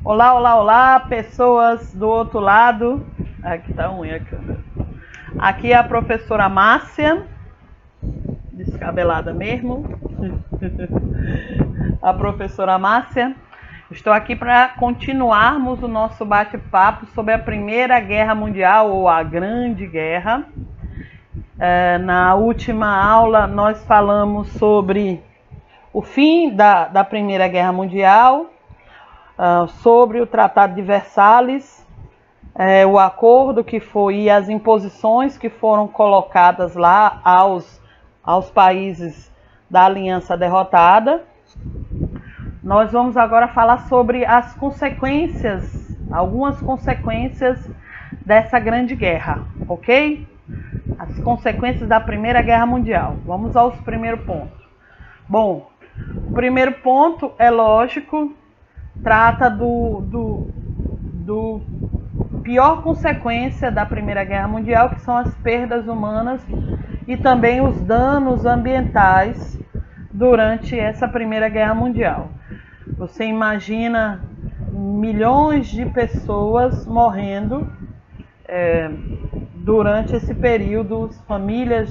Olá, olá, olá, pessoas do outro lado. Aqui tá ruim a câmera. Aqui é a professora Márcia, descabelada mesmo. A professora Márcia. Estou aqui para continuarmos o nosso bate-papo sobre a Primeira Guerra Mundial, ou a Grande Guerra. Na última aula nós falamos sobre o fim da Primeira Guerra Mundial, sobre o Tratado de Versalhes, o acordo que foi e as imposições que foram colocadas lá aos países da Aliança Derrotada. Nós vamos agora falar sobre as consequências, algumas consequências dessa grande guerra, ok? As consequências da Primeira Guerra Mundial. Vamos aos primeiros pontos. Bom, o primeiro ponto, é lógico, trata do pior consequência da Primeira Guerra Mundial, que são as perdas humanas e também os danos ambientais durante essa Primeira Guerra Mundial. Você imagina milhões de pessoas morrendo durante esse período, famílias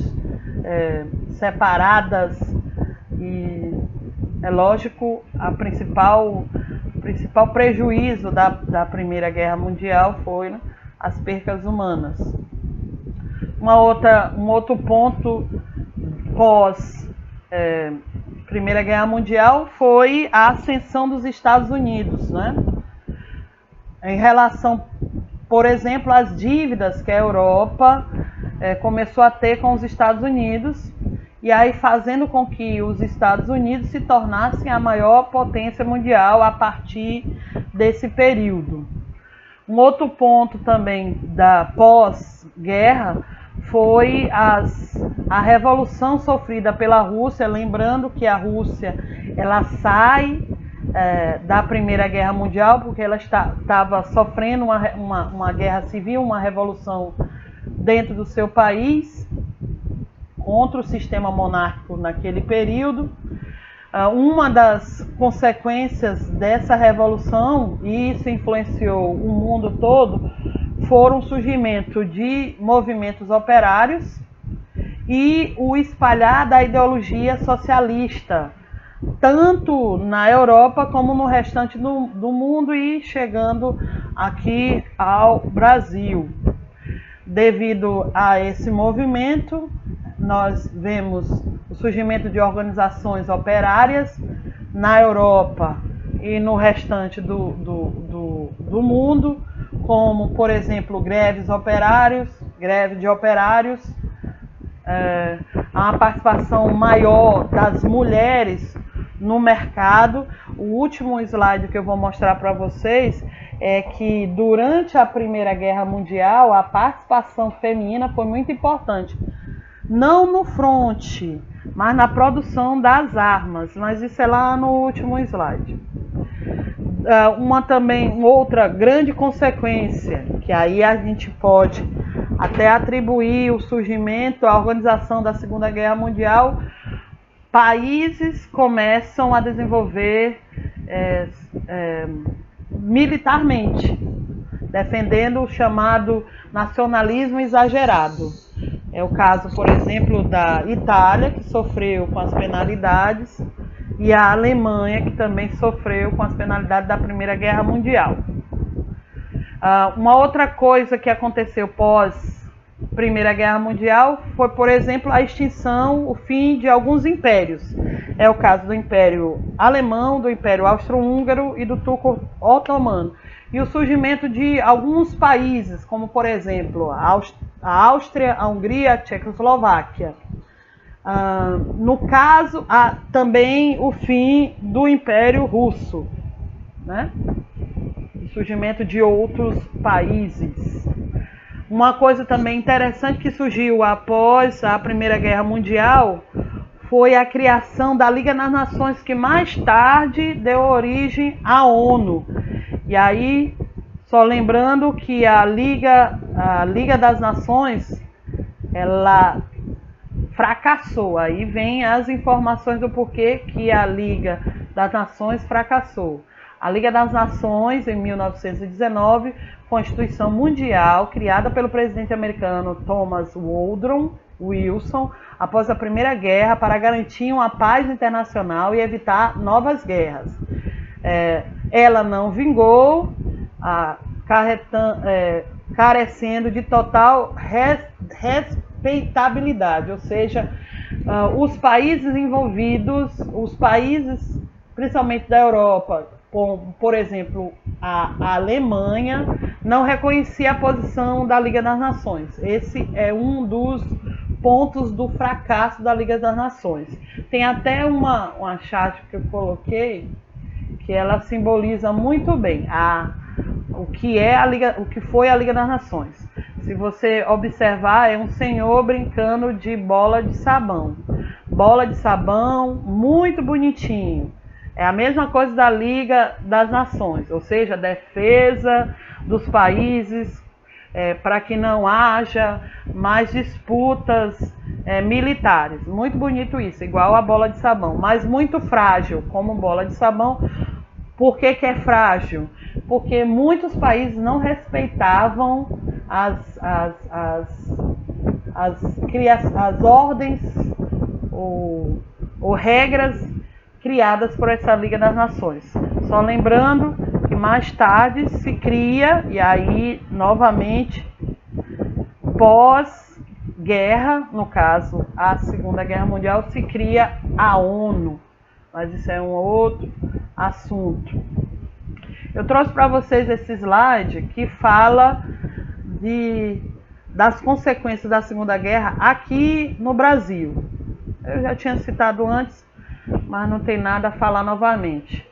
separadas, e é lógico, o principal prejuízo da Primeira Guerra Mundial foi, né, as perdas humanas. Um outro ponto pós Primeira Guerra Mundial foi a ascensão dos Estados Unidos, né? Em relação, por exemplo, às dívidas que a Europa começou a ter com os Estados Unidos, e aí fazendo com que os Estados Unidos se tornassem a maior potência mundial a partir desse período. Um outro ponto também da pós-guerra foi a revolução sofrida pela Rússia, lembrando que a Rússia ela sai da Primeira Guerra Mundial porque ela estava sofrendo uma guerra civil, uma revolução dentro do seu país contra o sistema monárquico naquele período. Uma das consequências dessa revolução, e isso influenciou o mundo todo, foram o surgimento de movimentos operários e o espalhar da ideologia socialista, tanto na Europa como no restante do mundo e chegando aqui ao Brasil. Devido a esse movimento, nós vemos o surgimento de organizações operárias na Europa e no restante do mundo, como, por exemplo, greve de operários, a participação maior das mulheres no mercado. O último slide que eu vou mostrar para vocês é que durante a Primeira Guerra Mundial a participação feminina foi muito importante. Não no fronte, mas na produção das armas, mas isso é lá no último slide. Outra grande consequência, que aí a gente pode até atribuir o surgimento, a organização da Segunda Guerra Mundial, países começam a desenvolver militarmente, defendendo o chamado nacionalismo exagerado. É o caso, por exemplo, da Itália, que sofreu com as penalidades, e a Alemanha, que também sofreu com as penalidades da Primeira Guerra Mundial. Uma outra coisa que aconteceu pós Primeira Guerra Mundial foi, por exemplo, a extinção, o fim de alguns impérios. É o caso do Império Alemão, do Império Austro-Húngaro e do Turco Otomano. E o surgimento de alguns países, como, por exemplo, a Áustria, a Hungria, a Tchecoslováquia. No caso, também o fim do Império Russo, né? O surgimento de outros países. Uma coisa também interessante que surgiu após a Primeira Guerra Mundial foi a criação da Liga das Nações, que mais tarde deu origem à ONU. E aí, só lembrando que a Liga das Nações, ela fracassou. Aí vem as informações do porquê que a Liga das Nações fracassou. A Liga das Nações, em 1919, Constituição Mundial, criada pelo presidente americano Thomas Woodrow Wilson, após a Primeira Guerra, para garantir uma paz internacional e evitar novas guerras. Ela não vingou, carecendo de total respeitabilidade, ou seja, os países envolvidos, os países principalmente da Europa, por exemplo, a Alemanha, não reconhecia a posição da Liga das Nações. Esse é um dos pontos do fracasso da Liga das Nações. Tem até uma charte que eu coloquei, que ela simboliza muito bem o que foi a Liga das Nações. Se você observar, é um senhor brincando de bola de sabão. Bola de sabão, muito bonitinho. É a mesma coisa da Liga das Nações, ou seja, defesa dos países, para que não haja mais disputas militares. Muito bonito isso, igual a bola de sabão, mas muito frágil, como bola de sabão. Por que é frágil? Porque muitos países não respeitavam as ordens ou regras criadas por essa Liga das Nações. Só lembrando que mais tarde se cria, e aí novamente pós-guerra, no caso a Segunda Guerra Mundial, se cria a ONU, mas isso é um outro assunto. Eu trouxe para vocês esse slide que fala das consequências da Segunda Guerra aqui no Brasil. Eu já tinha citado antes, mas não tem nada a falar novamente.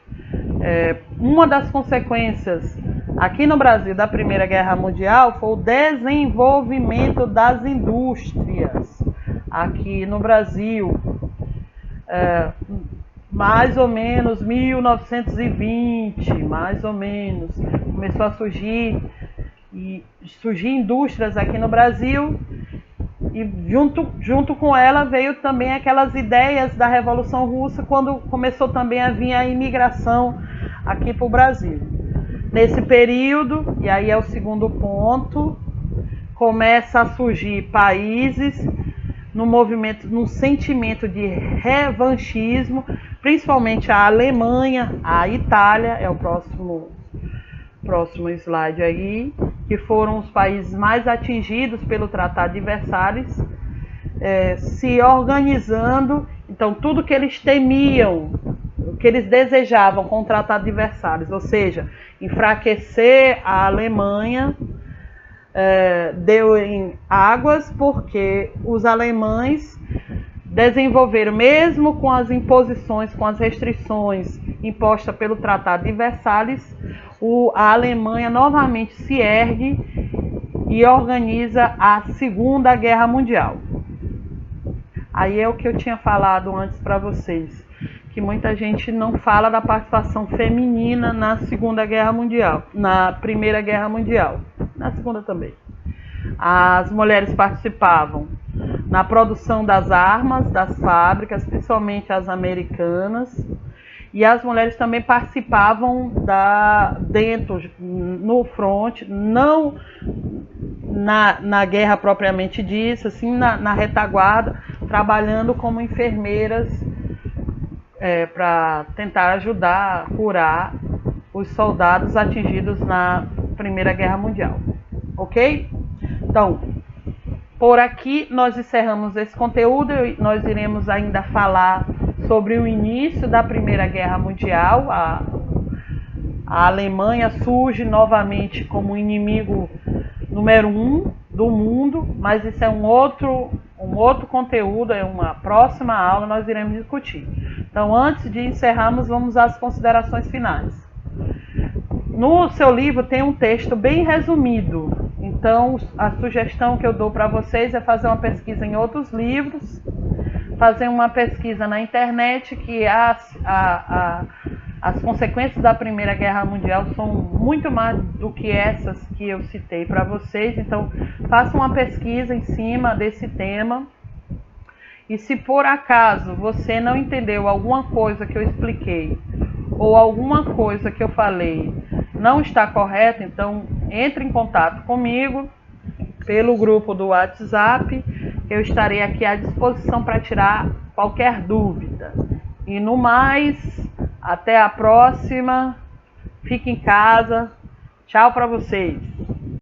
Uma das consequências aqui no Brasil da Primeira Guerra Mundial foi o desenvolvimento das indústrias aqui no Brasil. Mais ou menos 1920, mais ou menos, começou a surgir indústrias aqui no Brasil, e junto com ela veio também aquelas ideias da Revolução Russa, quando começou também a vir a imigração aqui para o Brasil. Nesse período, e aí é o segundo ponto, começa a surgir países num sentimento de revanchismo, principalmente a Alemanha, a Itália, é o próximo slide aí, que foram os países mais atingidos pelo Tratado de Versalhes, se organizando. Então, tudo que eles temiam, o que eles desejavam com o Tratado de Versalhes, ou seja, enfraquecer a Alemanha, deu em águas, porque os alemães desenvolveram, mesmo com as imposições, com as restrições impostas pelo Tratado de Versalhes, a Alemanha novamente se ergue e organiza a Segunda Guerra Mundial. Aí é o que eu tinha falado antes para vocês, que muita gente não fala da participação feminina na Segunda Guerra Mundial, na Primeira Guerra Mundial, na Segunda também. As mulheres participavam na produção das armas, das fábricas, principalmente as americanas, e as mulheres também participavam no fronte, não na guerra propriamente dita, assim, na retaguarda, trabalhando como enfermeiras para tentar ajudar, curar os soldados atingidos na Primeira Guerra Mundial. Ok? Então, por aqui nós encerramos esse conteúdo. Nós iremos ainda falar sobre o início da Primeira Guerra Mundial. A Alemanha surge novamente como inimigo número 1 do mundo, mas isso é um outro conteúdo, é uma próxima aula, nós iremos discutir. Então, antes de encerrarmos, vamos às considerações finais. No seu livro tem um texto bem resumido, então a sugestão que eu dou para vocês é fazer uma pesquisa em outros livros, fazer uma pesquisa na internet, que as consequências da Primeira Guerra Mundial são muito mais do que essas que eu citei para vocês. Então, faça uma pesquisa em cima desse tema. E se por acaso você não entendeu alguma coisa que eu expliquei, ou alguma coisa que eu falei não está correta, então entre em contato comigo pelo grupo do WhatsApp, eu estarei aqui à disposição para tirar qualquer dúvida. E no mais, até a próxima. Fique em casa. Tchau para vocês.